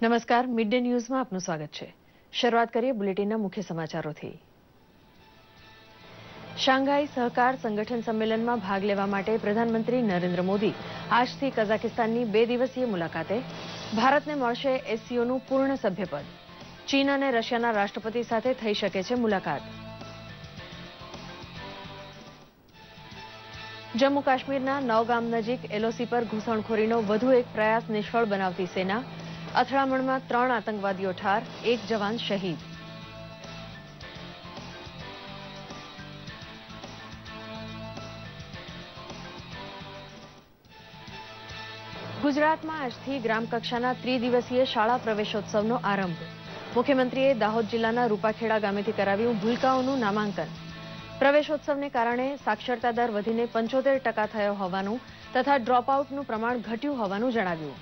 નમસ્કાર, mid day ન્યૂઝમાં આપનું સ્વાગત છે. શરૂઆત કરીએ બુલેટિનના મુખ્ય સમાચારોથી. શાંઘાઈ સહકાર સંગઠન સંમેલનમાં ભાગ લેવા માટે પ્રધાનમંત્રી નરેન્દ્ર મોદી આજથી કઝાકિસ્તાનની 2 દિવસીય મુલાકાતે. ભારતને મળશે એસસીઓનું પૂર્ણ સભ્યપદ. ચીન અને રશિયાના રાષ્ટ્રપતિ સાથે થઈ શકે છે મુલાકાત. જમ્મુ કાશ્મીરના નવગામ નજીક એલઓસી પર ઘૂસણખોરીનો વધુ એક પ્રયાસ નિષ્ફળ બનાવતી સેના. અથડામણમાં 3 આતંકવાદીઓ ઠાર, 1 જવાન શહીદ. ગુજરાતમાં આજથી ગ્રામ કક્ષાના ત્રિદિવસીય શાળા પ્રવેશોત્સવનો આરંભ. મુખ્યમંત્રીએ દાહોદ જિલ્લાના રૂપાખેડા ગામેથી કરાવ્યું ભૂલકાઓનું નામાંકન. પ્રવેશોત્સવને કારણે સાક્ષરતા દર વધીને 75% થયો હોવાનું તથા ડ્રોપઆઉટનું પ્રમાણ ઘટ્યું હોવાનું જણાવ્યું.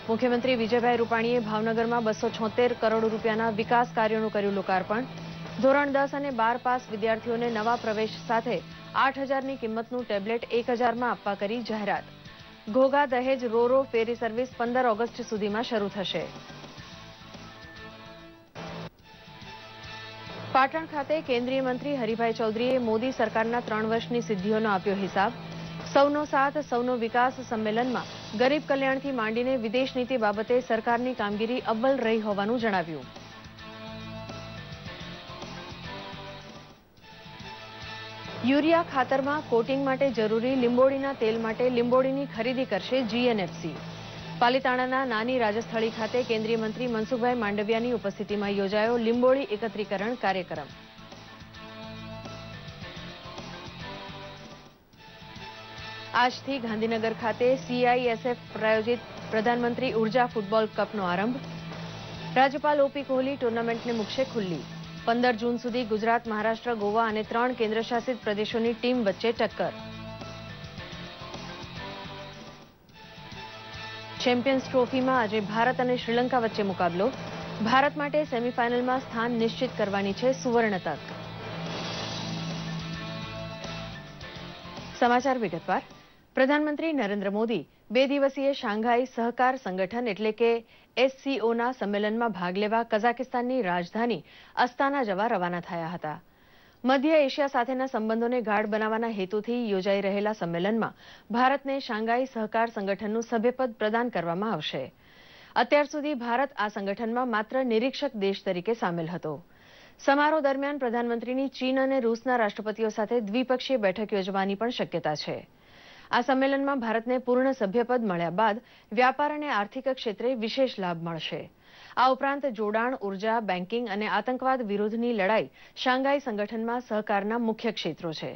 મુખ્યમંત્રી વિજયભાઈ રૂપાણીએ ભાવનગરમાં 276 કરોડ રૂપિયાના વિકાસ કાર્યોનું કર્યું લોકાર્પણ. ધોરણ 10 અને 12 પાસ વિદ્યાર્થીઓને નવા પ્રવેશ સાથે 8,000ની કિંમતનું ટેબ્લેટ 1,000માં આપવા કરી જાહેરાત. Ghogha Dahej રોરો ferry service 15 August સુધીમાં શરૂ થશે. પાટણ ખાતે કેન્દ્રીય મંત્રી હરિભાઈ ચૌધરીએ મોદી સરકારના 3 વર્ષની સિદ્ધિઓનો આપ્યો હિસાબ. સૌનો સાથ સૌનો વિકાસ સંમેલનમાં ગરીબ કલ્યાણથી માંડીને વિદેશ નીતિ બાબતે સરકારની કામગીરી અવ્વલ રહી હોવાનું જણાવ્યું. યુરિયા ખાતરમાં કોટિંગ માટે જરૂરી લીંબોળીના તેલ માટે લીંબોળીની ખરીદી કરશે જીએનએફસી. પાલીતાણાના નાની રાજસ્થળી ખાતે કેન્દ્રીય મંત્રી મનસુખભાઈ માંડવિયાની ઉપસ્થિતિમાં યોજાયો લીંબોળી એકત્રીકરણ કાર્યક્રમ. આજથી ગાંધીનગર ખાતે CISF પ્રાયોજિત પ્રધાનમંત્રી ઉર્જા ફૂટબોલ કપનો આરંભ. રાજ્યપાલ OP કોહલી ટુર્નામેન્ટને મૂકશે ખુલ્લી. 15 જૂન સુધી ગુજરાત, મહારાષ્ટ્ર, ગોવા અને 3 કેન્દ્રશાસિત પ્રદેશોની ટીમ વચ્ચે ટક્કર. ચેમ્પિયન્સ ટ્રોફીમાં આજે ભારત અને શ્રીલંકા વચ્ચે મુકાબલો. ભારત માટે સેમીફાઇનલમાં સ્થાન નિશ્ચિત કરવાની છે સુવર્ણ તક. સમાચાર વિગતવાર. પ્રધાનમંત્રી નરેન્દ્ર મોદી 2 દિવસીય શાંઘાઈ સહકાર સંગઠન એટલે કે SCOના સંમેલનમાં ભાગ લેવા કઝાકિસ્તાનની રાજધાની અસ્તાના જવા રવાના થયા હતા. મધ્ય એશિયા સાથેના સંબંધોને ગાઢ બનાવવાના હેતુથી યોજાઈ રહેલા સંમેલનમાં ભારતને શાંઘાઈ સહકાર સંગઠનનું સભ્યપદ પ્રદાન કરવામાં આવશે. અત્યાર સુધી ભારત આ સંગઠનમાં માત્ર નિરીક્ષક દેશ તરીકે સામેલ હતો. સમારોહ દરમિયાન પ્રધાનમંત્રીની ચીન અને રૂસના રાષ્ટ્રપતિઓ સાથે દ્વિપક્ષીય બેઠક યોજવાની પણ શક્યતા છે. આ સંમેલનમાં ભારતને પૂર્ણ સભ્યપદ મળ્યા બાદ વ્યાપાર અને આર્થિક ક્ષેત્રે વિશેષ લાભ મળશે. આ ઉપરાંત જોડાણ, ઉર્જા, બેન્કિંગ અને આતંકવાદ વિરુદ્ધની લડાઈ શાંઘાઈ સંગઠનમાં સહકારના મુખ્ય ક્ષેત્રો છે.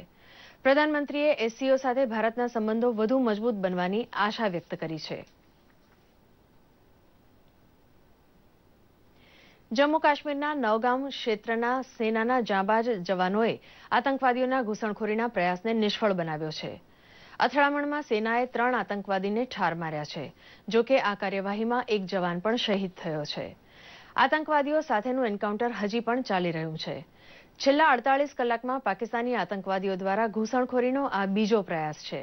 પ્રધાનમંત્રીએ SCO સાથે ભારતના સંબંધો વધુ મજબૂત બનવાની આશા વ્યક્ત કરી છે. જમ્મુ કાશ્મીરના નવગામ ક્ષેત્રના સેનાના જાંબાજ જવાનોએ આતંકવાદીઓના ઘૂસણખોરીના પ્રયાસને નિષ્ફળ બનાવ્યો છે. અથડામણમાં સેનાએ 3 આતંકવાદીને ઠાર માર્યા છે. જોકે આ કાર્યવાહીમાં 1 જવાન પણ શહીદ થયો છે. આતંકવાદીઓ સાથેનું એન્કાઉન્ટર હજી પણ ચાલી રહ્યું છે. છેલ્લા 48 કલાકમાં પાકિસ્તાની આતંકવાદીઓ દ્વારા ઘૂસણખોરીનો આ બીજો પ્રયાસ છે.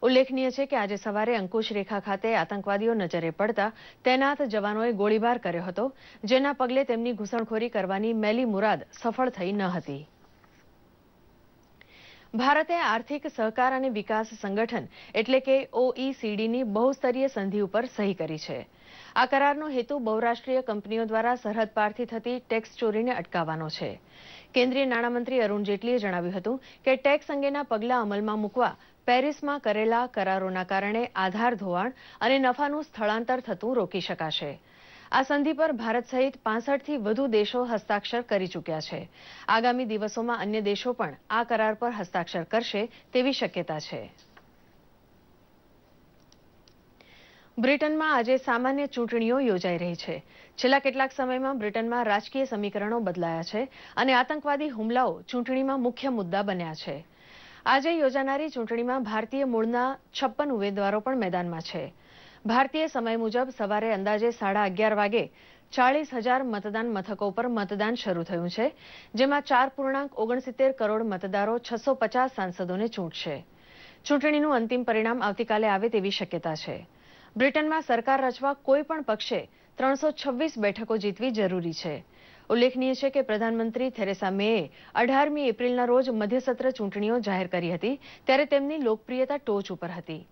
ઉલ્લેખનીય છે કે આજે સવારે અંકુશ રેખા ખાતે આતંકવાદીઓ નજરે પડતા તૈનાત જવાનોએ ગોળીબાર કર્યો હતો, જેના પગલે તેમની ઘૂસણખોરી કરવાની મેલી મુરાદ સફળ થઈ ન હતી. ભારતે આર્થિક સહકાર અને વિકાસ સંગઠન એટલે કે OECDની બહુસ્તરીય સંધિ ઉપર સહી કરી છે. આ કરારનો હેતુ બહુરાષ્ટ્રીય કંપનીઓ દ્વારા સરહદ પારથી થતી ટેક્સ ચોરીને અટકાવવાનો છે. કેન્દ્રીય નાણામંત્રી અરુણ જેટલીએ જણાવ્યું હતું કે ટેક્સ અંગેના પગલાં અમલમાં મૂકવા પેરિસમાં કરેલા કરારોના કારણે આધાર ધોવાણ અને નફાનું સ્થળાંતર થતું રોકી શકાશે. આ સંધિ પર ભારત સહિત 65થી વધુ દેશો હસ્તાક્ષર કરી ચૂક્યા છે. આગામી દિવસોમાં અન્ય દેશો પણ આ કરાર પર હસ્તાક્ષર કરશે તેવી શક્યતા છે. બ્રિટનમાં આજે સામાન્ય ચૂંટણીઓ યોજાઈ રહી છે. છેલ્લા કેટલાક સમયમાં બ્રિટનમાં રાજકીય સમીકરણો બદલાયા છે અને આતંકવાદી હુમલાઓ ચૂંટણીમાં મુખ્ય મુદ્દા બન્યા છે. આજે યોજાનારી ચૂંટણીમાં ભારતીય મૂળના 56 ઉમેદવારો પણ મેદાનમાં છે. ભારતીય સમય મુજબ સવારે અંદાજે 11:30 વાગે 40,000 મતદાન મથકો પર મતદાન શરૂ થયું છે, જેમાં 4.69 કરોડ મતદારો 650 સાંસદોને ચૂંટશે. ચૂંટણીનું અંતિમ પરિણામ આવતીકાલે આવે તેવી શક્યતા છે. બ્રિટનમાં સરકાર રચવા કોઈ પણ પક્ષે 326 બેઠકો જીતવી જરૂરી છે. ઉલ્લેખનીય છે કે પ્રધાનમંત્રી થેરેસા મેએ 18મી એપ્રિલના રોજ મધ્યસત્ર ચૂંટણીઓ જાહેર કરી હતી, ત્યારે તેમની લોકપ્રિયતા ટોચ ઉપર હતી.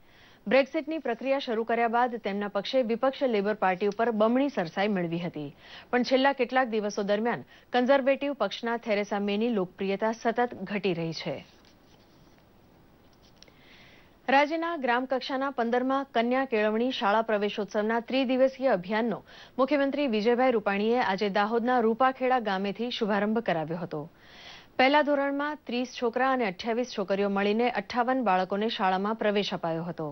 બ્રેક્ઝિટની પ્રક્રિયા શરૂ કર્યા બાદ તેમના પક્ષે વિપક્ષ લેબર પાર્ટી ઉપર બમણી સરસાઈ મેળવી હતી, પણ છેલ્લા કેટલાક દિવસો દરમિયાન કન્ઝર્વેટિવ પક્ષના થેરેસા મેની લોકપ્રિયતા સતત ઘટી રહી છે. રાજ્યના ગ્રામ કક્ષાના 15મા કન્યા કેળવણી શાળા પ્રવેશોત્સવના ત્રિદિવસીય અભિયાનનો મુખ્યમંત્રી વિજયભાઈ રૂપાણીએ આજે દાહોદના રૂપાખેડા ગામેથી શુભારંભ કરાવ્યો હતો. પહેલા ધોરણમાં 30 છોકરા અને 28 છોકરીઓ મળીને 58 બાળકોને શાળામાં પ્રવેશ અપાયો હતો.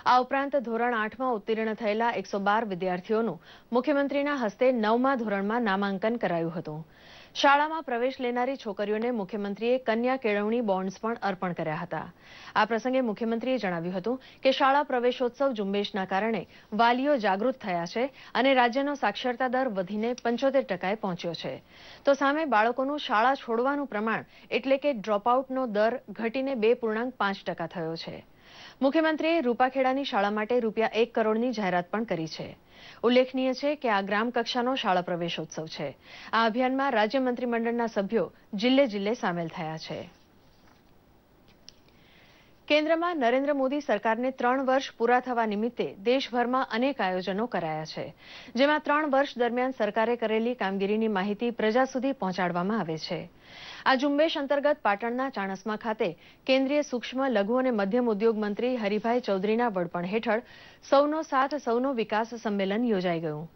આ ઉપરાંત ધોરણ 8માં ઉત્તીર્ણ થયેલા 112 વિદ્યાર્થીઓનું મુખ્યમંત્રીના હસ્તે 9મા ધોરણમાં નામાંકન કરાયું હતું. શાળામાં પ્રવેશ લેનારી છોકરીઓને મુખ્યમંત્રીએ કન્યા કેળવણી બોન્ડ્સ પણ અર્પણ કર્યા હતા. આ પ્રસંગે મુખ્યમંત્રીએ જણાવ્યું હતું કે શાળા પ્રવેશોત્સવ ઝુંબેશના કારણે વાલીઓ જાગૃત થયા છે અને રાજ્યનો સાક્ષરતા દર વધીને 75%એ પહોંચ્યો છે. તો સામે બાળકોનું શાળા છોડવાનું પ્રમાણ એટલે કે ડ્રોપઆઉટનો દર ઘટીને 2.5% થયો છે. મુખ્યમંત્રીએ રૂપાખેડાની શાળા માટે ₹1 કરોડની જાહેરાત પણ કરી છે. ઉલ્લેખનીય છે કે આ ગ્રામ કક્ષાનો શાળા પ્રવેશોત્સવ છે. આ અભિયાનમાં રાજ્ય મંત્રીમંડળના સભ્યો જિલ્લે સામેલ થયા છે. કેન્દ્રમાં નરેન્દ્ર મોદી સરકારને 3 વર્ષ પૂરા થવા નિમિત્તે દેશભરમાં અનેક આયોજનો કરાયા છે, જેમાં 3 વર્ષ દરમિયાન સરકારે કરેલી કામગીરીની માહિતી પ્રજા સુધી પહોંચાડવામાં આવે છે. આ ઝુંબેશ અંતર્ગત પાટણના ચાણસ્મા ખાતે કેન્દ્રીય સૂક્ષ્મ, લઘુ અને મધ્યમ ઉદ્યોગ મંત્રી હરિભાઈ ચૌધરીના વડપણ હેઠળ સૌનો સાથ સૌનો વિકાસ સંમેલન યોજાઈ ગયું.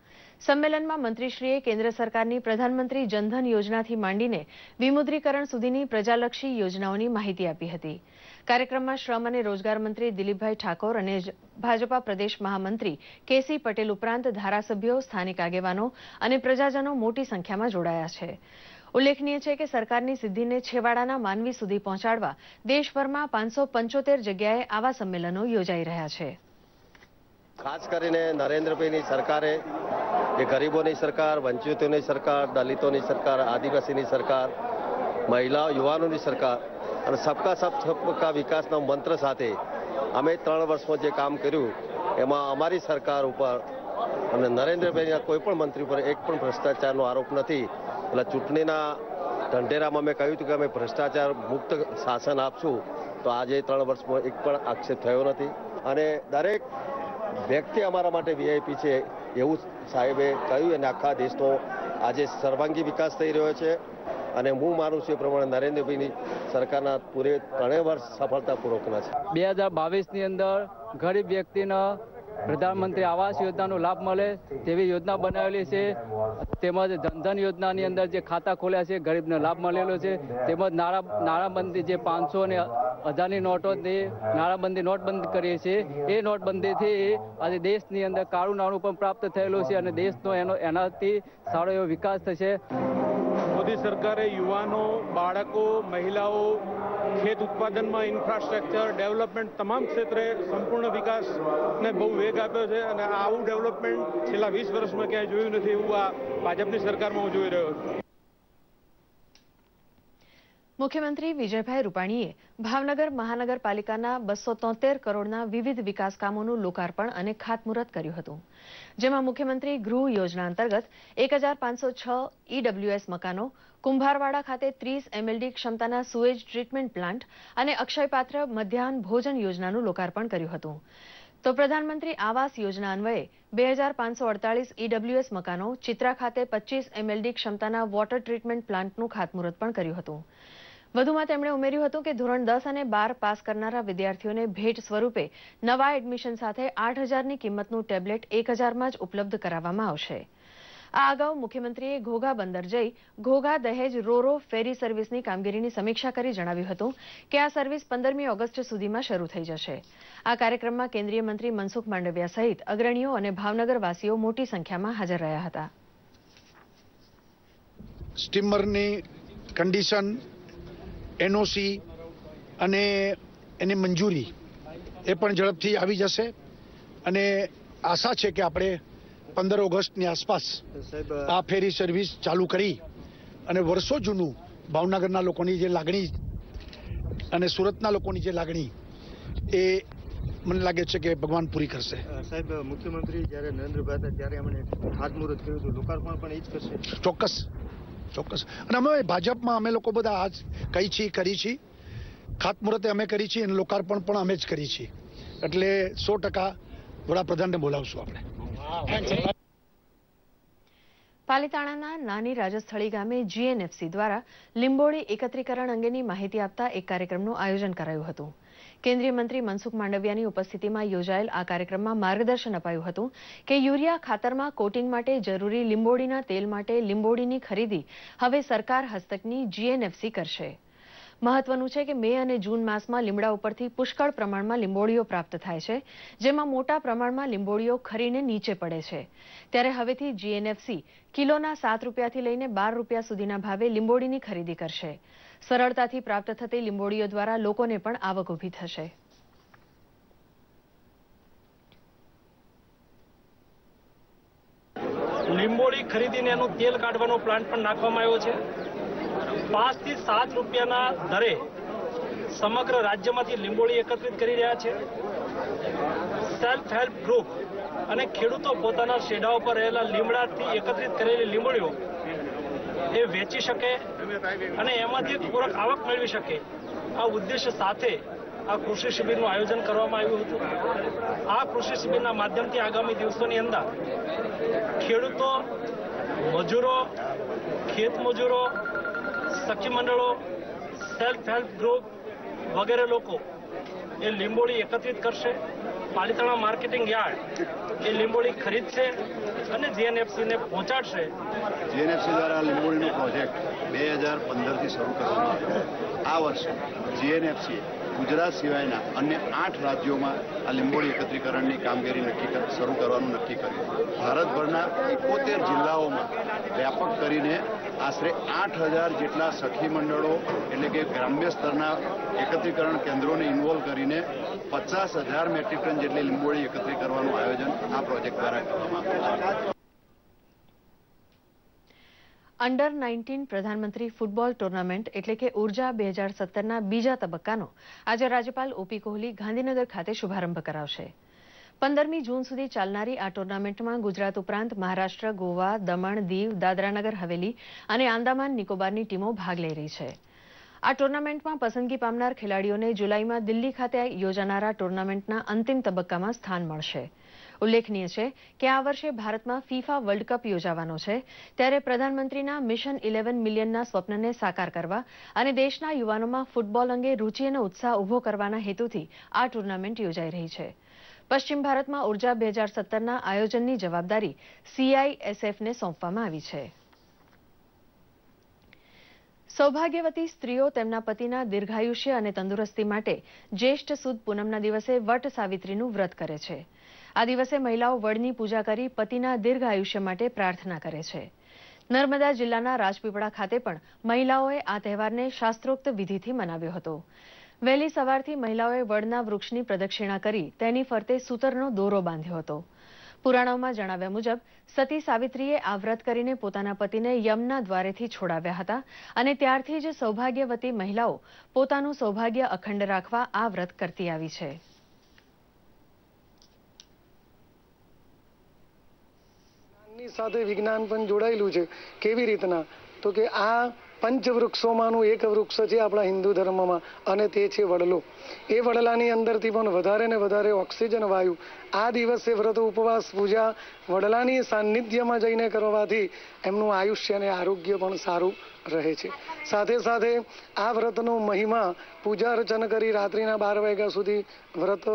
સંમેલનમાં મંત્રીશ્રીએ કેન્દ્ર સરકારની પ્રધાનમંત્રી જનધન યોજનાથી માંડીને વિમુદ્રીકરણ સુધીની પ્રજાલક્ષી યોજનાઓની માહિતી આપી હતી. કાર્યક્રમમાં શ્રમ અને રોજગાર મંત્રી દિલીપભાઈ ઠાકોર અને ભાજપા પ્રદેશ મહામંત્રી કેસી પટેલ ઉપરાંત ધારાસભ્યો, સ્થાનિક આગેવાનો અને પ્રજાજનો મોટી સંખ્યામાં જોડાયા છે. ઉલ્લેખનીય છે કે સરકારની સિદ્ધિને છેવાડાના માનવી સુધી પહોંચાડવા દેશભરમાં 575 જગ્યાએ આવા સંમેલનો યોજાઈ રહ્યા છે. ખાસ કરીને નરેન્દ્રભાઈની સરકારે એ ગરીબોની સરકાર, વંચિતોની સરકાર, દલિતોની સરકાર, આદિવાસીની સરકાર, મહિલાઓ યુવાનોની સરકાર અને સબકા સાથ સબકા વિકાસના મંત્ર સાથે અમે 3 વર્ષમાં જે કામ કર્યું એમાં અમારી સરકાર ઉપર અને નરેન્દ્રભાઈના કોઈ પણ મંત્રી ઉપર એક પણ ભ્રષ્ટાચારનો આરોપ નથી. એટલે ચૂંટણીના ઢંઢેરામાં મેં કહ્યું હતું કે અમે ભ્રષ્ટાચાર મુક્ત શાસન આપશું, તો આજે 3 વર્ષમાં એક પણ આક્ષેપ થયો નથી. અને દરેક વ્યક્તિ અમારા માટે વીઆઈપી છે એવું સાહેબે કહ્યું અને આખા દેશનો આજે સર્વાંગી વિકાસ થઈ રહ્યો છે. અને હું માનું છું એ પ્રમાણે નરેન્દ્રભાઈની સરકારના પૂરે 3 વર્ષ સફળતાપૂર્વકના છે. 2022ની અંદર ગરીબ વ્યક્તિના પ્રધાનમંત્રી આવાસ યોજનાનો લાભ મળે તેવી યોજના બનાવેલી છે. તેમજ જનધન યોજનાની અંદર જે ખાતા ખોલ્યા છે ગરીબને લાભ મળેલો છે. તેમજ નાણાબંધી જે 500 અને 1000ની નોટોની નાણાબંધી નોટબંધી કરીએ છીએ, એ નોટબંધીથી આજે દેશની અંદર કાળું નાણું પણ પ્રાપ્ત થયેલું છે અને દેશનો એનાથી સારો એવો વિકાસ થશે. મોદી સરકારે યુવાનો, બાળકો, મહિલાઓ, ખેત ઉત્પાદનમાં ઇન્ફ્રાસ્ટ્રક્ચર ડેવલપમેન્ટ તમામ ક્ષેત્રે સંપૂર્ણ વિકાસને બહુ વેગ આપ્યો છે અને આવું ડેવલપમેન્ટ છેલ્લા 20 વર્ષમાં ક્યાંય જોયું નથી એવું આ ભાજપની સરકારમાં હું જોઈ રહ્યો છું. મુખ્યમંત્રી વિજયભાઈ રૂપાણીએ ભાવનગર મહાનગરપાલિકાના 273 કરોડના વિવિધ વિકાસ કામોનું લોકાર્પણ અને ખાતમુહૂર્ત કર્યું હતું, જેમાં મુખ્યમંત્રી ગૃહ યોજના અંતર્ગત 1506 EWS મકાનો, કુંભારવાડા ખાતે 30 MLD ક્ષમતાના સુએજ ટ્રીટમેન્ટ પ્લાન્ટ અને અક્ષયપાત્ર મધ્યાહન ભોજન યોજનાનું લોકાર્પણ કર્યું હતું. તો પ્રધાનમંત્રી આવાસ યોજના અન્વયે 2548 EWS મકાનો, ચિત્રા ખાતે 25 MLD ક્ષમતાના વોટર ટ્રીટમેન્ટ પ્લાન્ટનું ખાતમુહૂર્ત પણ કર્યું હતું. વધુમાં તેમણે ઉમેર્યું હતું કે ધોરણ 10 અને 12 પાસ કરનારા વિદ્યાર્થીઓને ભેટ સ્વરૂપે નવા એડમિશન સાથે 8000ની કિંમતનું ટેબ્લેટ 1000માં જ ઉપલબ્ધ કરાવવામાં આવશે. આ અગાઉ મુખ્યમંત્રીએ ઘોઘા બંદર જઈ ઘોઘા દહેજ રોરો ફેરી સર્વિસની કામગીરીની સમીક્ષા કરી જણાવ્યું હતું કે આ સર્વિસ 15મી ઓગસ્ટ સુધીમાં શરૂ થઈ જશે. આ કાર્યક્રમમાં કેન્દ્રીય મંત્રી મનસુખ માંડવિયા સહિત અગ્રણીઓ અને ભાવનગરવાસીઓ મોટી સંખ્યામાં હાજર રહ્યા હતા. સ્ટીમરની કન્ડિશન, NOC અને એની મંજૂરી એ પણ ઝડપથી આવી જશે અને આશા છે કે આપણે 15 ઓગસ્ટની આસપાસ આ ફેરી સર્વિસ ચાલુ કરી અને વર્ષો જૂનું ભાવનગરના લોકોની જે લાગણી અને સુરતના લોકોની જે લાગણી એ મને લાગે છે કે ભગવાન પૂરી કરશે. સાહેબ, મુખ્યમંત્રી જ્યારે નરેન્દ્રભાઈ હતા ત્યારે એમણે ખાતમુહૂર્ત કર્યું હતું, લોકાર્પણ પણ એ જ કરશે? ચોક્કસ. અને અમે ભાજપમાં અમે લોકો બધા આજ કરી છીએ. ખાતમુહૂર્તે અમે કરી છીએ અને લોકાર્પણ પણ અમે જ કરી છીએ. એટલે 100% વડાપ્રધાનને બોલાવશું આપણે. પાલીતાણાના નાની રાજસ્થળી ગામે જીએનએફસી દ્વારા લીંબોળી એકત્રીકરણ અંગેની માહિતી આપતા એક કાર્યક્રમનું આયોજન કરાયું હતું. કેન્દ્રીય મંત્રી મનસુખ માંડવિયાની ઉપસ્થિતિમાં યોજાયેલ આ કાર્યક્રમમાં માર્ગદર્શન અપાયું હતું કે યુરિયા ખાતરમાં કોટિંગ માટે જરૂરી લીંબોળીના તેલ માટે લીંબોળીની ખરીદી હવે સરકાર હસ્તકની જીએનએફસી કરશે. મહત્વનું છે કે મે અને જૂન માસમાં લીમડા ઉપરથી પુષ્કળ પ્રમાણમાં લીંબોળીઓ પ્રાપ્ત થાય છે, જેમાં મોટા પ્રમાણમાં લીંબોળીઓ ખરીને નીચે પડે છે. ત્યારે હવેથી જીએનએફસી કિલોના 7 રૂપિયાથી લઈને 12 રૂપિયા સુધીના ભાવે લીંબોળીની ખરીદી કરશે. સરળતાથી પ્રાપ્ત થતી લીંબોળીઓ દ્વારા લોકોને પણ આવક ઊભી થશે. લીંબોળી ખરીદીને એનું તેલ કાઢવાનો પ્લાન્ટ પણ નાખવામાં આવ્યો છે. 5 થી 7 રૂપિયાના દરે સમગ્ર રાજ્યમાંથી લીંબોળી એકત્રિત કરી રહ્યા છે. સેલ્ફ હેલ્પ ગ્રુપ અને ખેડૂતો પોતાના શેઢાઓ પર રહેલા લીમડાથી એકત્રિત કરેલી લીંબોળીઓ એ વેચી શકે અને એમાંથી એક પૂરક આવક મેળવી શકે, આ ઉદ્દેશ્ય સાથે આ કૃષિ શિબિરનું આયોજન કરવામાં આવ્યું હતું. આ કૃષિ શિબિરના માધ્યમથી આગામી દિવસોની અંદર ખેડૂતો, મજૂરો, ખેત મજૂરો, સખી મંડળો, સેલ્ફ હેલ્પ ગ્રુપ વગેરે લોકો એ લીંબોળી એકત્રિત કરશે. પાલીતાણા માર્કેટિંગ યાર્ડ એ લીંબોળી ખરીદશે અને જીએનએફસીને પહોંચાડશે. જીએનએફસી દ્વારા લીંબોળીનો પ્રોજેક્ટ 2015થી શરૂ કરવામાં આવ્યો. આ વર્ષે જીએનએફસીએ ગુજરાત સિવાયના અન્ય 8 રાજ્યોમાં આ લીંબોળી એકત્રીકરણની કામગીરી શરૂ કરવાનું નક્કી કર્યું. ભારતભરના 71 જિલ્લાઓમાં વ્યાપક કરીને આશરે 8000 જેટલા સખી મંડળો એટલે કે ગ્રામ્ય સ્તરના એકત્રીકરણ કેન્દ્રોને ઇન્વોલ્વ કરીને 50,000 મેટ્રિક ટન જેટલી લીંબોળી એકત્રિત કરવાનું આયોજન આ પ્રોજેક્ટ દ્વારા કરવામાં આવ્યું. અંડર 19 પ્રધાનમંત્રી ફૂટબોલ ટુર્નામેન્ટ એટલે કે ઉર્જા 2017ના બીજા તબક્કાનો આજે રાજ્યપાલ ઓપી કોહલી ગાંધીનગર ખાતે શુભારંભ કરાવશે. 15મી જૂન સુધી ચાલનારી આ ટુર્નામેન્ટમાં ગુજરાત ઉપરાંત મહારાષ્ટ્ર, ગોવા, દમણ, દીવ, દાદરાનગર હવેલી અને આંદામાન નિકોબારની ટીમો ભાગ લઈ રહી છે. આ ટુર્નામેન્ટમાં પસંદગી પામનાર ખેલાડીઓને જુલાઈમાં દિલ્હી ખાતે યોજાનારા ટુર્નામેન્ટના અંતિમ તબક્કામાં સ્થાન મળશે. ઉલ્લેખનીય છે કે આ વર્ષે ભારતમાં ફીફા વર્લ્ડ કપ યોજાવાનો છે, ત્યારે પ્રધાનમંત્રીના મિશન 11 મિલિયનના સ્વપ્નને સાકાર કરવા અને દેશના યુવાનોમાં ફૂટબોલ અંગે રૂચિ અને ઉત્સાહ ઉભો કરવાના હેતુથી આ ટુર્નામેન્ટ યોજાઈ રહી છે. પશ્ચિમ ભારતમાં ઉર્જા 2017ના આયોજનની જવાબદારી CISFને સોંપવામાં આવી છે. સૌભાગ્યવતી સ્ત્રીઓ તેમના પતિના દીર્ઘાયુષ્ય અને તંદુરસ્તી માટે જ્યેષ્ઠ સુદ પૂનમના દિવસે વટ સાવિત્રીનું વ્રત કરે છે. આ દિવસે મહિલાઓ વડની પૂજા કરી પતિના દીર્ઘાયુષ્ય માટે પ્રાર્થના કરે છે. નર્મદા જિલ્લાના રાજપીપળા ખાતે પણ મહિલાઓએ આ તહેવારને શાસ્ત્રોક્ત વિધિથી મનાવ્યો હતો. વહેલી સવારથી મહિલાઓએ વડના વૃક્ષની પ્રદક્ષિણા કરી તેની ફરતે સૂતરનો દોરો બાંધ્યો હતો. પુરાણોમાં જણાવ્યા મુજબ સતી સાવિત્રીએ આ વ્રત કરીને પોતાના પતિને યમના દ્વારેથી છોડાવ્યા હતા અને ત્યારથી જ સૌભાગ્યવતી મહિલાઓ પોતાનું સૌભાગ્ય અખંડ રાખવા આ વ્રત કરતી આવી છે. સાથે વિજ્ઞાન પણ જોડાયેલું છે. કેવી રીતના? તો કે આ પંચવૃક્ષોમાંનું એક વૃક્ષ છે આપણા હિન્દુ ધર્મમાં અને તે છે વડલો. એ વડલાની અંદરથી પણ વધારે ને વધારે ઓક્સિજન વાયુ આ દિવસે વ્રત ઉપવાસ પૂજા વડલાની સાનિધ્યમાં જઈને કરવાથી એમનું આયુષ્ય અને આરોગ્ય પણ સારું રહે છે. સાથે સાથે આ વ્રતનો મહિમા પૂજા અર્ચન કરી રાત્રિના 12 વાગ્યા સુધી વ્રત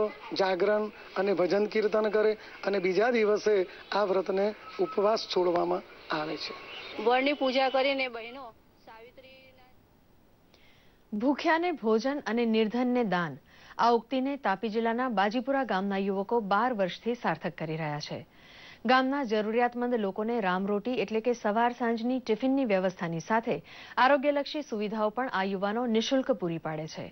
જાગરણ અને ભજન કીર્તન કરે અને બીજા દિવસે આ વ્રતને ઉપવાસ છોડવામાં આવે છે. વડની પૂજા કરીને બહેનો ભૂખ્યાને ભોજન અને નિર્ધનને દાન આ ઉક્તિને તાપી જિલ્લાના બાજીપુરા ગામના યુવકો 12 વર્ષથી સાર્થક કરી રહ્યા છે. ગામના જરૂરિયાતમંદ લોકોને રામરોટી એટલે કે સવાર સાંજની ટિફિનની વ્યવસ્થાની સાથે આરોગ્યલક્ષી સુવિધાઓ પણ આ યુવાનો નિઃશુલ્ક પૂરી પાડે છે.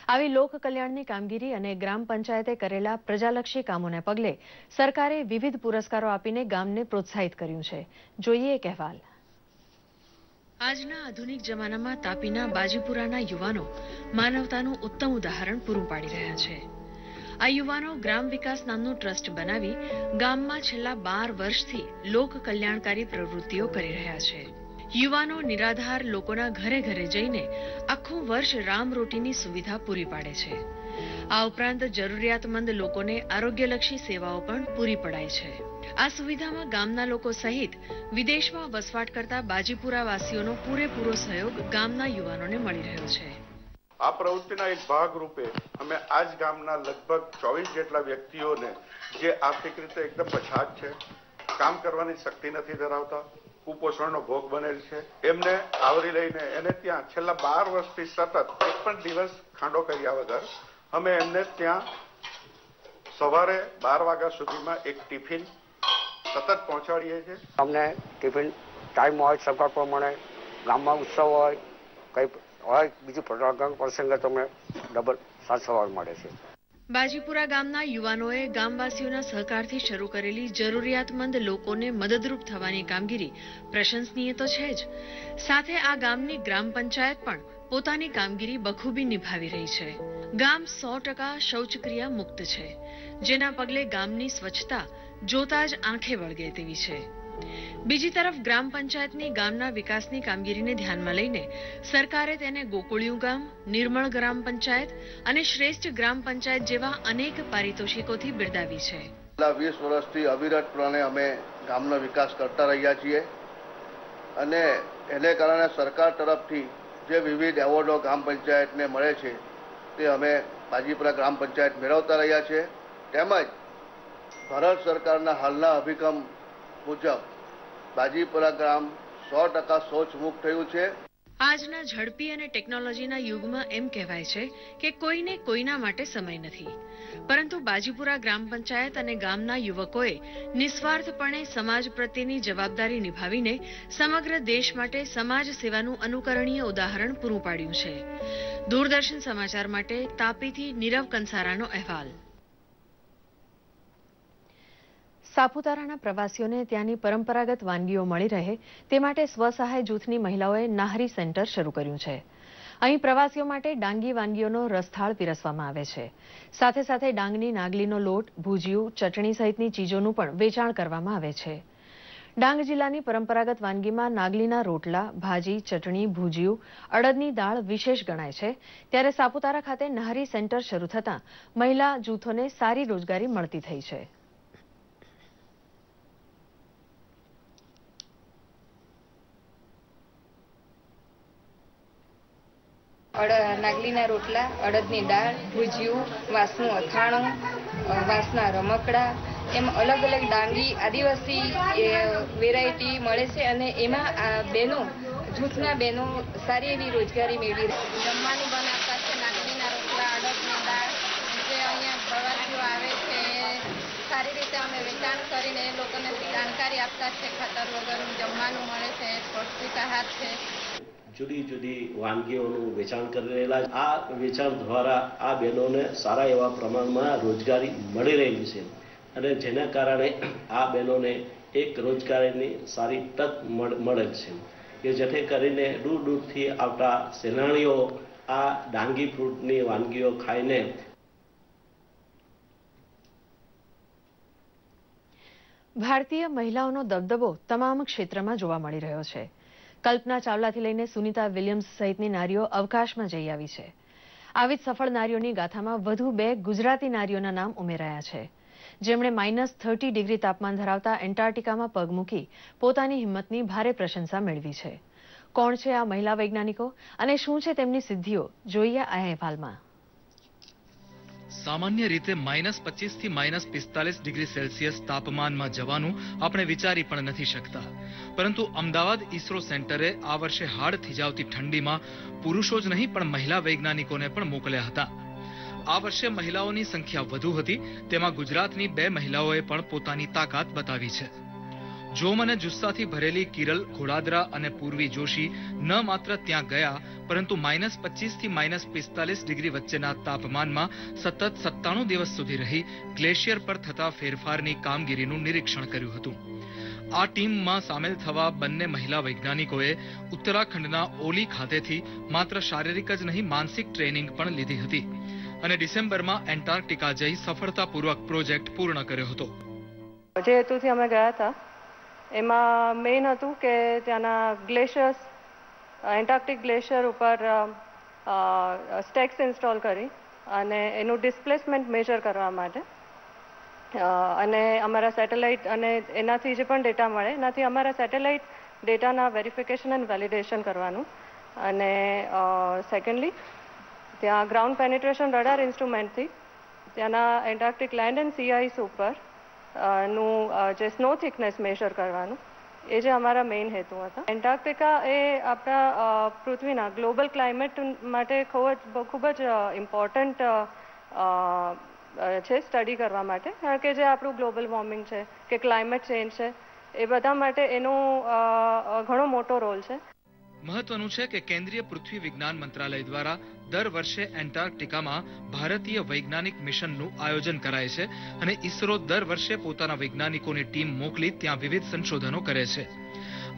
આવી લોક કલ્યાણની કામગીરી અને ગ્રામ પંચાયતે કરેલા પ્રજાલક્ષી કામોને પગલે સરકારે વિવિધ પુરસ્કારો આપીને ગામને પ્રોત્સાહિત કર્યું છે. જોઈએ એક અહેવાલ. આજના આધુનિક જમાનામાં તાપીના બાજીપુરાના યુવાનો માનવતાનું ઉત્તમ ઉદાહરણ પૂરું પાડી રહ્યા છે. આ યુવાનો ગ્રામ વિકાસ નામનું ટ્રસ્ટ બનાવી ગામમાં છેલ્લા 12 વર્ષથી લોક કલ્યાણકારી પ્રવૃત્તિઓ કરી રહ્યા છે. યુવાનો નિરાધાર લોકોના ઘરે ઘરે જઈને આખું વર્ષ રામરોટીની સુવિધા પૂરી પાડે છે. આ ઉપરાંત જરૂરિયાતમંદ લોકોને આરોગ્યલક્ષી સેવાઓ પણ પૂરી પડાય છે. આ સુવિધામાં ગામના લોકો સહિત વિદેશમાં વસવાટ કરતા બાજીપુરા વાસીઓનો પૂરેપૂરો સહયોગ ગામના યુવાનોને મળી રહ્યો છે. આ પ્રવૃત્તિના એક ભાગ રૂપે અમે આજ ગામના લગભગ 24 જેટલા વ્યક્તિઓને જે આર્થિક રીતે એકદમ પછાત છે, કામ કરવાની શક્તિ નથી ધરાવતા, કુપોષણનો ભોગ બનેલ છે, એમને આવરી લઈને એને ત્યાં છેલ્લા 12 વર્ષથી સતત એક પણ દિવસ ખાંડો કર્યા વગર અમે એમને ત્યાં સવારે 12 વાગ્યા સુધીમાં એક ટિફિન સતત પહોંચાડીએ છીએ. અમને ટિફિન ટાઈમ હોય, સરકાર પ્રમાણે ગામમાં ઉત્સવ હોય, કંઈ હોય બીજું પ્રસંગે તમને ડબલ સાત સવાર મળે છે. બાજીપુરા ગામના યુવાનોએ ગામવાસીઓના સહકારથી શરૂ કરેલી જરૂરિયાતમંદ લોકોને મદદરૂપ થવાની કામગીરી પ્રશંસનીય તો છે જ, સાથે આ ગામની ગ્રામ પંચાયત પણ પોતાની કામગીરી બખૂબી નિભાવી રહી છે. ગામ 100% શૌચક્રિયા મુક્ત છે, જેના પગલે ગામની સ્વચ્છતા જોતા જ આંખે વળગે તેવી છે. બીજી તરફ ગ્રામ પંચાયતની ગામના વિકાસની કામગીરીને ધ્યાનમાં લઈને સરકારે તેને ગોકુળિયું ગામ, નિર્મળ ગ્રામ પંચાયત અને શ્રેષ્ઠ ગ્રામ પંચાયત જેવા અનેક પારિતોષિકોથી બિરદાવી છે. છેલ્લા 20 વર્ષથી અવિરતપણે અમે ગામનો વિકાસ કરતા રહ્યા છીએ અને એને કારણે સરકાર તરફથી જે વિવિધ એવોર્ડો ગ્રામ પંચાયતને મળે છે તે અમે બાજીપુરા ગ્રામ પંચાયત મેળવતા રહ્યા છે. તેમજ ભારત સરકારના હાલના અભિગમ મુજબ બાજીપુરા ગામ 100% શૌચ મુક્ત થયું છે. આજના ઝડપી અને ટેકનોલોજીના યુગમાં એમ કહેવાય છે કે કોઈને કોઈના માટે સમય નથી, પરંતુ બાજીપુરા ગ્રામ પંચાયત અને ગામના યુવકોએ નિસ્વાર્થપણે સમાજ પ્રત્યેની જવાબદારી નિભાવીને સમગ્ર દેશ માટે સમાજ સેવાનું અનુકરણીય ઉદાહરણ પૂરું પાડ્યું છે. દૂરદર્શન સમાચાર માટે તાપીથી નીરવ કંસારાનો અહેવાલ. સાપુતારાના પ્રવાસીઓને ત્યાંની પરંપરાગત વાનગીઓ મળી રહે તે માટે સ્વસહાય જૂથની મહિલાઓએ નાહરી સેન્ટર શરૂ કર્યું છે. અહીં પ્રવાસીઓ માટે ડાંગી વાનગીઓનો રસથાળ પીરસવામાં આવે છે. સાથે સાથે ડાંગની નાગલીનો લોટ, ભુજિયું, ચટણી સહિતની ચીજોનું પણ વેચાણ કરવામાં આવે છે. ડાંગ જિલ્લાની પરંપરાગત વાનગીમાં નાગલીના રોટલા, ભાજી, ચટણી, ભુજિયું, અડદની દાળ વિશેષ ગણાય છે. ત્યારે સાપુતારા ખાતે નાહરી સેન્ટર શરૂ થતાં મહિલા જૂથોને સારી રોજગારી મળતી થઈ છે. નાગલીના રોટલા, અડદની દાળ, ભુજિયું, વાંસનું અથાણું, વાંસના રમકડા, એમ અલગ અલગ ડાંગી આદિવાસી વેરાયટી મળે છે અને એમાં આ બહેનો જૂથના બહેનો સારી એવી રોજગારી મેળવી રહી છે. જમવાનું બનાવતા છે, નાગલીના રોટલા, અડદની દાળ, જે અહીંયા પ્રવાસીઓ આવે છે સારી રીતે અમે વેચાણ કરીને એ લોકોને જાણકારી આપતા છે. ખાતર વગરનું જમવાનું મળે છે, પૌષ્ટિક આહાર છે. જુદી જુદી વાનગીઓનું વેચાણ કરી રહેલા. આ વેચાણ દ્વારા આ બહેનોને સારા એવા પ્રમાણમાં રોજગારી મળી રહી છે અને જેના કારણે આ બહેનોને એક રોજગારીની સારી તક મળે છે કે જેથી કરીને દૂર દૂરથી આવતા સહેલાણીઓ આ ડાંગી ફ્રૂટની વાનગીઓ ખાઈને. ભારતીય મહિલાઓનો દબદબો તમામ ક્ષેત્રમાં જોવા મળી રહ્યો છે. કલ્પના ચાવલાથી લઈને સુનિતા વિલિયમ્સ સહિતની નારીઓ અવકાશમાં જઈ આવી છે. આવી જ સફળ નારીઓની ગાથામાં વધુ 2 ગુજરાતી નારીઓના નામ ઉમેરાયા છે, જેમણે -30 ડિગ્રી તાપમાન ધરાવતા એન્ટાર્કટિકામાં પગ મૂકી પોતાની હિંમતની ભારે પ્રશંસા મેળવી છે. કોણ છે આ મહિલા વૈજ્ઞાનિકો અને શું છે તેમની સિદ્ધિઓ, જોઈએ આ અહેવાલમાં. સામાન્ય રીતે -25 થી -45 ડિગ્રી સેલ્સિયસ તાપમાનમાં જવાનું આપણે વિચારી પણ નથી શકતા, પરંતુ અમદાવાદ ઇસરો સેન્ટરે આ વર્ષે હાડ થીજાવતી ઠંડીમાં પુરુષો જ નહીં પણ મહિલા વૈજ્ઞાનિકોને પણ મોકલ્યા હતા. આ વર્ષે મહિલાઓની સંખ્યા વધુ હતી, તેમાં ગુજરાતની 2 મહિલાઓએ પણ પોતાની તાકાત બતાવી છે. જોમ અને જુસ્સાથી ભરેલી કિરલ ઘોડાદરા અને પૂર્વી જોશી ન માત્ર ત્યાં ગયા, પરંતુ -25 થી -45 ડિગ્રી વચ્ચેના તાપમાનમાં સતત 97 દિવસ સુધી રહી ગ્લેશિયર પર થતા ફેરફારની કામગીરીનું નિરીક્ષણ કર્યું હતું. આ ટીમમાં સામેલ થવા બંને મહિલા વૈજ્ઞાનિકોએ ઉત્તરાખંડના ઓલી ખાતેથી માત્ર શારીરિક જ નહીં માનસિક ટ્રેનિંગ પણ લીધી હતી. અને ડિસેમ્બરમાં એન્ટાર્કટિકા જઈ સફળતાપૂર્વક પ્રોજેક્ટ પૂર્ણ કર્યો હતો. જે હેતુથી અમે ગયા હતા એમાં મેઇન હતું કે ત્યાંના ગ્લેશિયર્સ, એન્ટાર્કટિક ગ્લેશિયર ઉપર સ્ટેક્સ ઇન્સ્ટોલ કરી અને એનું ડિસ્પ્લેસમેન્ટ મેજર કરવા માટે અને અમારા સેટેલાઇટ અને એનાથી જે પણ ડેટા મળે એનાથી અમારા સેટેલાઇટ ડેટાના વેરિફિકેશન એન્ડ વેલિડેશન કરવાનું. અને સેકન્ડલી ત્યાં ગ્રાઉન્ડ પેનિટ્રેશન રડાર ઇન્સ્ટ્રુમેન્ટથી ત્યાંના Antarctic land and sea ice ઉપર નું જે સ્નો થિકનેસ મેજર કરવાનું. એ જે અમારા મેઇન હેતુ હતા. એન્ટાર્કટિકા એ આપણા પૃથ્વીના ગ્લોબલ ક્લાઇમેટ માટે ખૂબ જ ઇમ્પોર્ટન્ટ છે સ્ટડી કરવા માટે, કારણ કે જે આપણું ગ્લોબલ વોર્મિંગ છે કે ક્લાઇમેટ ચેન્જ છે એ બધા માટે એનો ઘણો મોટો રોલ છે. મહત્વનું છે કે કેન્દ્રીય પૃથ્વી વિજ્ઞાન મંત્રાલય દ્વારા દર વર્ષે એન્ટાર્કટિકામાં ભારતીય વૈજ્ઞાનિક મિશનનું આયોજન કરાય છે અને ઇસરો દર વર્ષે પોતાના વૈજ્ઞાનિકોની ટીમ મોકલી ત્યાં વિવિધ સંશોધનો કરે છે.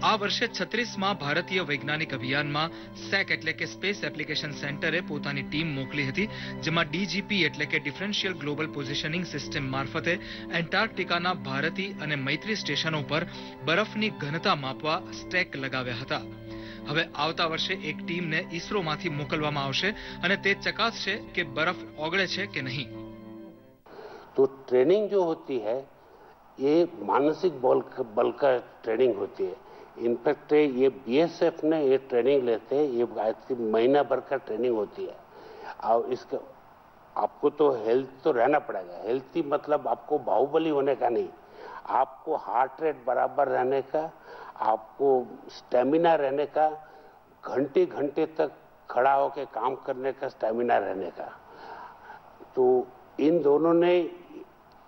આ વર્ષે 36માં ભારતીય વૈજ્ઞાનિક અભિયાનમાં સેક એટલે કે સ્પેસ એપ્લિકેશન સેન્ટરે પોતાની ટીમ મોકલી હતી, જેમાં ડીજીપી એટલે કે ડિફરન્શિયલ ગ્લોબલ પોઝિશનિંગ સિસ્ટમ મારફતે એન્ટાર્કટિકાના ભારતી અને મૈત્રી સ્ટેશનો પર બરફની ઘનતા માપવા સ્ટેક લગાવ્યા હતા. હવે આવતા વર્ષે એક ટીમને ઇસરોમાંથી મોકલવામાં આવશે અને તે ચકાસશે કે બરફ ઓગળે છે કે નહીં. तो ट्रेनिंग जो होती है ये मानसिक बल का ट्रेनिंग होती है. इनफैक्ट ये बीएसएफ ने ये ट्रेनिंग लेते हैं, ये महीना भर का ट्रेनिंग होती है. और इसका आपको तो हेल्थ तो रहना पड़ेगा. हेल्थी मतलब आपको बाहुबली होने का नहीं, आपको हार्ट रेट बराबर रहने का, आपको स्टेमिना रहने का, घंटे घंटे तक खड़ा होकर काम करने का स्टेमिना रहने का. तो इन दोनों ने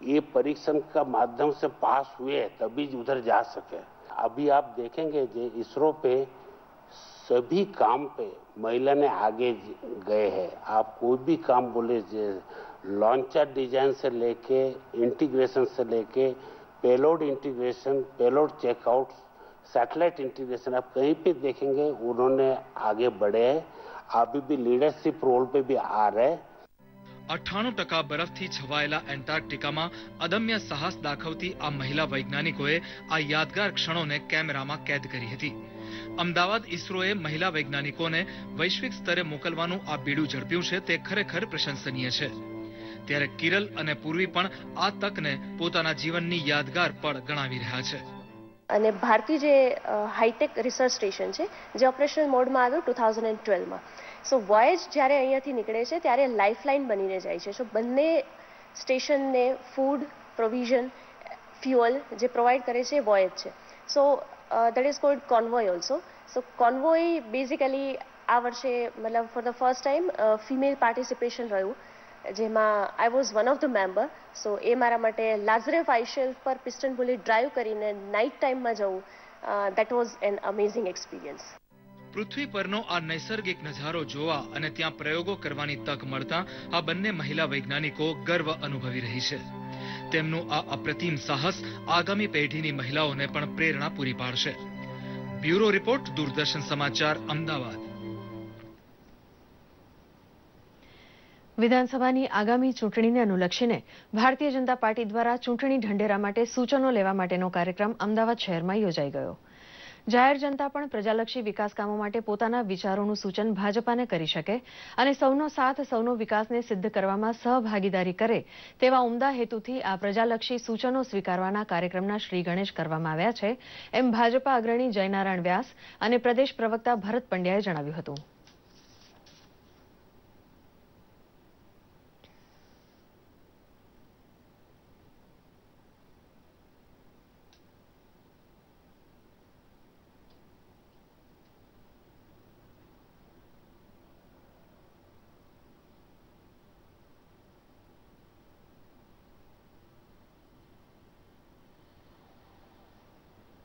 ये परीक्षण का माध्यम से पास हुए तभी उधर जा सके. अभी आप देखेंगे जो इसरो पे सभी काम पे महिला ने आगे गए हैं. आप कोई भी काम बोले, लॉन्चर डिजाइन से लेके इंटीग्रेशन से लेके payload integration, payload checkout, satellite integration, आप कहीं पे देखेंगे उन्होंने आगे बढ़े हैं. अभी भी लीडरशिप रोल पे भी आ रहे हैं. 98% બરફથી છવાયેલા એન્ટાર્કટિકામાં અદમ્ય સાહસ દાખવતી આ મહિલા વૈજ્ઞાનિકોએ આ યાદગાર ક્ષણોને કેમેરામાં કેદ કરી હતી. અમદાવાદ ઇસરોએ મહિલા વૈજ્ઞાનિકોને વૈશ્વિક સ્તરે મોકલવાનું આ બીડું ઝડપ્યું છે તે ખરેખર પ્રશંસનીય છે. ત્યારે કિરલ અને પૂર્વી પણ આ તકને પોતાના જીવનની યાદગાર પળ ગણાવી રહ્યા છે. અને ભારતી જે હાઈટેક રિસર્ચ સ્ટેશન છે જે ઓપરેશનલ મોડમાં આવ્યું 2012માં. સો વોયેજ જ્યારે અહીંયાથી નીકળે છે ત્યારે લાઇફલાઇન બનીને જાય છે. સો બંને સ્ટેશનને ફૂડ, પ્રોવિઝન, ફ્યુઅલ જે પ્રોવાઈડ કરે છે વોયેજ છે. So that is called convoy also. So convoy basically આ વર્ષે મતલબ for the first time female participation રહ્યું, જેમાં I was one of the member. So એ મારા માટે લાઝરેફ આઈશેલ્ફ પર પિસ્ટન બુલેટ ડ્રાઈવ કરીને નાઇટ ટાઈમમાં જવું, that was an amazing experience. પૃથ્વી પરનો આ નૈસર્ગિક નજારો જોવા અને ત્યાં પ્રયોગો કરવાની તક મળતા આ બંને મહિલા વૈજ્ઞાનિકો ગર્વ અનુભવી રહી છે. તેમનું આ અપ્રતિમ સાહસ આગામી પેઢીની મહિલાઓને પણ પ્રેરણા પૂરી પાડશે. બ્યુરો રિપોર્ટ, દૂરદર્શન સમાચાર, અમદાવાદ. વિધાનસભાની આગામી ચૂંટણીને અનુલક્ષીને ભારતીય જનતા પાર્ટી દ્વારા ચૂંટણી ઢંઢેરા માટે સૂચનો લેવા માટેનો કાર્યક્રમ અમદાવાદ શહેરમાં યોજાઈ ગયો. જાહેર જનતા પણ પ્રજાલક્ષી વિકાસ કામો માટે પોતાના વિચારોનું સૂચન ભાજપાને કરી શકે અને સૌનો સાથ, સૌનો વિકાસને સિદ્ધ કરવામાં સહભાગીદારી કરે તેવા ઉમદા હેતુથી આ પ્રજાલક્ષી સૂચનો સ્વીકારવાના કાર્યક્રમના શ્રી ગણેશ કરવામાં આવ્યા છે, એમ ભાજપા અગ્રણી જયનારાયણ વ્યાસ અને પ્રદેશ પ્રવક્તા ભરત પંડ્યાએ જણાવ્યું હતું.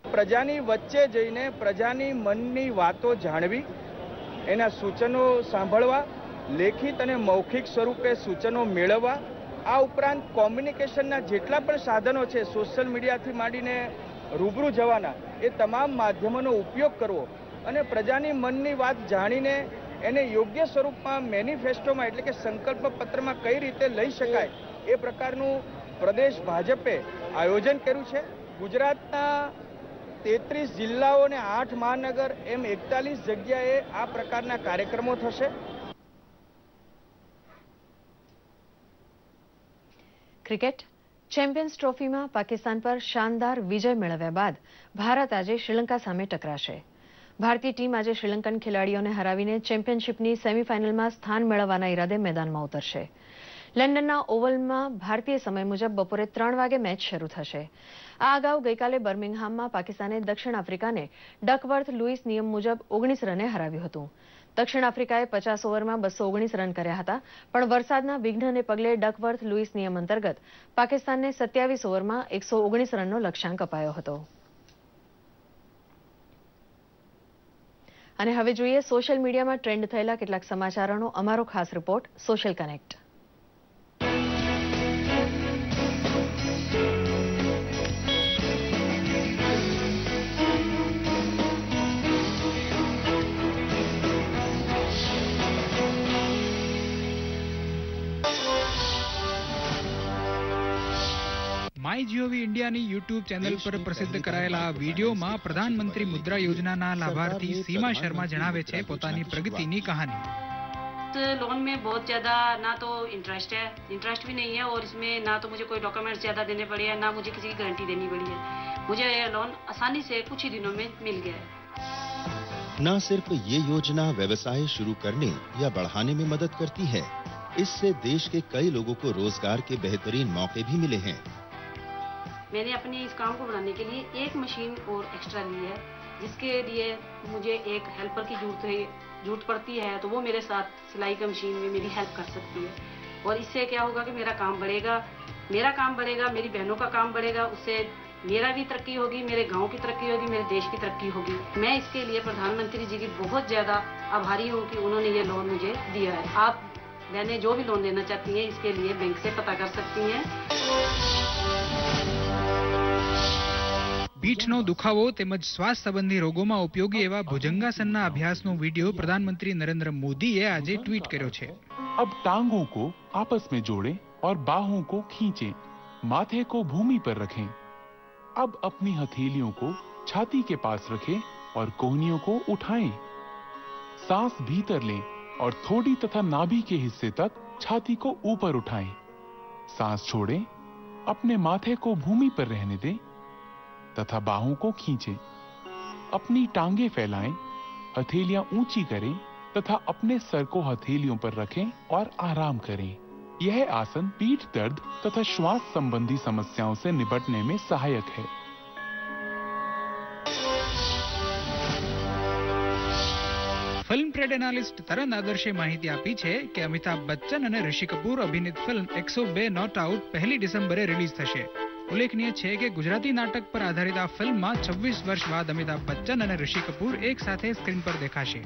પ્રજાની વચ્ચે જઈને પ્રજાની મનની વાતો જાણવી, એના સૂચનો સાંભળવા, લેખિત અને મૌખિક સ્વરૂપે સૂચનો મેળવવા, આ ઉપરાંત કોમ્યુનિકેશનના જેટલા પણ સાધનો છે, સોશિયલ મીડિયાથી માંડીને રૂબરૂ જવાના, એ તમામ માધ્યમોનો ઉપયોગ કરવો અને પ્રજાની મનની વાત જાણીને એને યોગ્ય સ્વરૂપમાં મેનિફેસ્ટોમાં એટલે કે સંકલ્પ પત્રમાં કઈ રીતે લઈ શકાય એ પ્રકારનું પ્રદેશ ભાજપે આયોજન કર્યું છે. ગુજરાતના 33 જિલ્લાઓ અને 8 મહાનગર એમ 41 જગ્યાએ આ પ્રકારના કાર્યક્રમો થશે. ક્રિકેટ ચેમ્પિયન્સ ટ્રોફીમાં પાકિસ્તાન પર શાનદાર વિજય મેળવ્યા બાદ ભારત આજે શ્રીલંકા સામે ટકરાશે. ભારતીય ટીમ આજે શ્રીલંકન ખેલાડીઓને હરાવીને ચેમ્પિયનશિપની સેમીફાઇનલમાં સ્થાન મેળવવાના ઈરાદે મેદાનમાં ઉતરશે. લંડનના ઓવલમાં ભારતીય સમય મુજબ બપોરે 3 વાગે મેચ શરૂ થશે. આ અગાઉ ગઈકાલે બર્મિંગહામમાં પાકિસ્તાને દક્ષિણ આફ્રિકાને ડકવર્થ લુઇસ નિયમ મુજબ 19 રને હરાવ્યું હતું. દક્ષિણ આફ્રિકાએ 50 ઓવરમાં 219 રન કર્યા હતા, પણ વરસાદના વિઘ્નને પગલે ડકવર્થ લુઇસ નિયમ અંતર્ગત પાકિસ્તાનને 27 ઓવરમાં 119 રનનો લક્ષ્યાંક અપાયો હતો. અને હવે જોઈએ સોશિયલ મીડિયામાં ટ્રેન્ડ થયેલા કેટલાક સમાચારોનો અમારો ખાસ report social connect. My gov ઇન્ડિયાની યુટ્યુબ ચેનલ પર પ્રસિદ્ધ કરાયેલા આ વિડીયોમાં પ્રધાનમંત્રી મુદ્રા યોજનાના લાભાર્થી सीमा शर्मा જણાવે છે પોતાની પ્રગતિની કહાની. लोन में बहुत ज़्यादा ना तो इंटरेस्ट भी नहीं है और इसमें ना तो मुझे कोई डॉक्यूमेंट्स ज़्यादा देने पड़े हैं, ना मुझे किसी की गारंटी देनी पड़ी है. मुझे ये लोन आसानी से कुछ ही दिनों में मिल गया है. न सिर्फ ये योजना व्यवसाय शुरू करने या बढ़ाने में मदद करती है, इससे देश के कई लोगों को रोजगार के बेहतरीन मौके भी मिले हैं. मैंने अपने इस काम को बनाने के लिए एक मशीन और एक्स्ट्रा ली है, जिसके लिए मुझे एक हेल्पर की जरूरत पड़ती है, तो वो मेरे साथ सिलाई का मशीन में मेरी हेल्प कर सकती है. और इससे क्या होगा कि मेरा काम बढ़ेगा, मेरी बहनों का काम बढ़ेगा, उससे मेरा भी तरक्की होगी, मेरे गांव की तरक्की होगी, मेरे देश की तरक्की होगी. मैं इसके लिए प्रधानमंत्री जी की बहुत ज़्यादा आभारी हूँ कि उन्होंने ये लोन मुझे दिया है. आप बहनें जो भी लोन लेना चाहती हैं इसके लिए बैंक से पता कर सकती हैं. પીઠનો દુખાવો તેમજ શ્વાસ સંબંધી રોગોમાં ઉપયોગી એવા ભુજંગાસનના અભ્યાસનો વિડીયો પ્રધાનમંત્રી નરેન્દ્ર મોદીએ આજે ટ્વીટ કર્યો છે. अब टांगों को आपस में जोड़ें और बाहों को खींचें, माथे को भूमि पर रखें. अब अपनी हथेलियों को छाती के पास रखें और कोहनियों को उठाएं. सांस भीतर लें और थोड़ी तथा नाभि के हिस्से तक छाती को ऊपर उठाएं. सांस छोड़ें, अपने माथे को भूमि पर रहने दें तथा बाहों को खींचें. अपनी टांगे फैलाएं, हथेलियां ऊंची करें तथा अपने सर को हथेलियों पर रखें और आराम करें. यह आसन पीठ दर्द तथा श्वास संबंधी समस्याओं से निपटने में सहायक है. ફિલ્મ ટ્રેડ એનાલિસ્ટ તરન આદર્શે માહિતી આપી છે કે અમિતાભ બચ્ચન અને Rishi Kapoor અભિનીત film 102 not out 1 ડિસેમ્બરે રિલીઝ થશે. ઉલ્લેખનીય છે કે ગુજરાતી નાટક પર આધારિત આ ફિલ્મમાં 26 વર્ષ બાદ અમિતાભ બચ્ચન અને ઋષિ કપૂર એક સાથે સ્ક્રીન પર દેખાશે.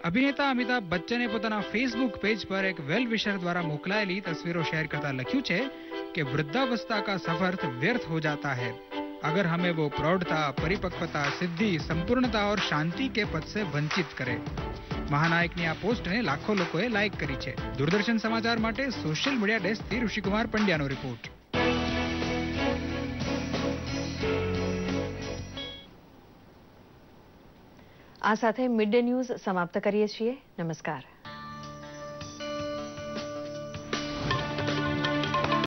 અભિનેતા અમિતાભ બચ્ચને પોતાના ફેસબુક પેજ પર એક વેલ વિશર દ્વારા મોકલાયેલી તસવીરો શેર કરતા લખ્યું છે કે वृद्धावस्था का सफर व्यर्थ हो जाता है. अगर हमें वो प्रौढ़ता, परिपक्वता, सिद्धि, संपूर्णता और शांति के पद से वंचित करे. મહાનાયકની આ પોસ્ટને લાખો લોકોએ લાઇક કરી છે. દૂરદર્શન સમાચાર માટે સોશિયલ મીડિયા ડેસ્કથી ઋષિકુમાર પંડ્યાનો રિપોર્ટ. આ સાથે મિડ ડે ન્યૂઝ સમાપ્ત કરીએ છીએ. નમસ્કાર.